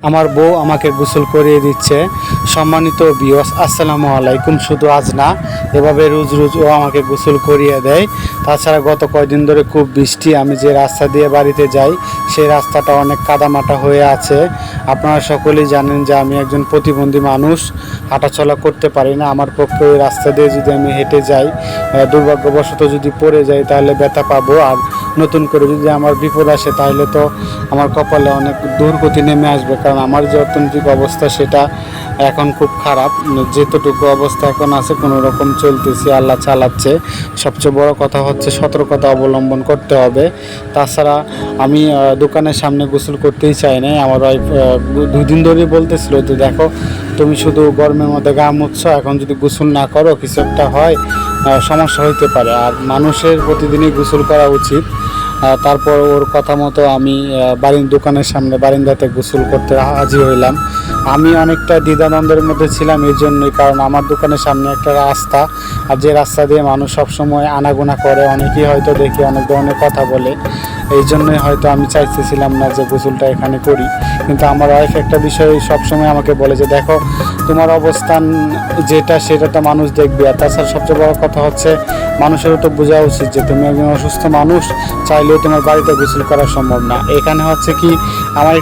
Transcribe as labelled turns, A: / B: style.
A: আমার বউ আমাকে গোসল করিয়ে দিচ্ছে। সম্মানিত ভিউয়ার্স, আসসালামু আলাইকুম। শুধু আজ না, এভাবে রোজ রোজ ও আমাকে গোসল করিয়ে দেয়। তাছাড়া গত কয়েকদিন ধরে খুব বৃষ্টি, আমি যে রাস্তা দিয়ে বাড়িতে যাই সেই রাস্তাটা অনেক কাদামাটা হয়ে আছে। আপনারা সকলেই জানেন যে আমি একজন প্রতিবন্ধী মানুষ, হাঁটাচলা করতে পারি না। আমার পক্ষে ওই রাস্তা দিয়ে যদি আমি হেঁটে যাই, দুর্ভাগ্যবশত যদি পড়ে যাই তাহলে ব্যথা পাবো। আর নতুন করে যদি আমার বিপদ আসে তাহলে তো আমার কপালে অনেক দুর্গতি নেমে আসবে, কারণ আমার যে অর্থনৈতিক অবস্থা সেটা এখন খুব খারাপ। যেতটুকু অবস্থা এখন আছে কোনো রকম চলতেছি, আল্লাহ চালাচ্ছে। সবচেয়ে বড় কথা হচ্ছে সতর্কতা অবলম্বন করতে হবে। তাছাড়া আমি দোকানের সামনে গোসল করতেই চাই না। আমার ওয়াইফ 2 দিন ধরেই বলতেছিল যে দেখো, তুমি শুধু গরমের মধ্যে গা মুছছো, এখন যদি গোসল না করো কিছু একটা হয়, সমস্যা হইতে পারে। আর মানুষের প্রতিদিনই গোসল করা উচিত। তারপর ওর কথা মতো আমি বাড়ির দোকানের সামনে বারিন্দাতে গোসল করতে হাজির হইলাম। আমি অনেকটা দ্বিধাদ্বন্দ্বের মধ্যে ছিলাম এই জন্যই, কারণ আমার দোকানের সামনে একটা রাস্তা, আর যে রাস্তা দিয়ে মানুষ সবসময় আনাগোনা করে, অনেকেই হয়তো দেখি অনেক ধরনের কথা বলে। এই জন্যই হয়তো আমি চাইতেছিলাম না যে গোসলটা এখানে করি। কিন্তু আমার ওয়াইফ একটা বিষয় সবসময় আমাকে বলে যে দেখো, তোমার অবস্থান যেটা সেটা তো মানুষ দেখবে। আর তাছাড়া সবচেয়ে বড় কথা হচ্ছে মানুষেরও তো বোঝা উচিত যে তুমি একজন অসুস্থ মানুষ, চাইলেও তোমার বাড়িতে গোসল করা সম্ভব না। এখানে হচ্ছে কি, আমার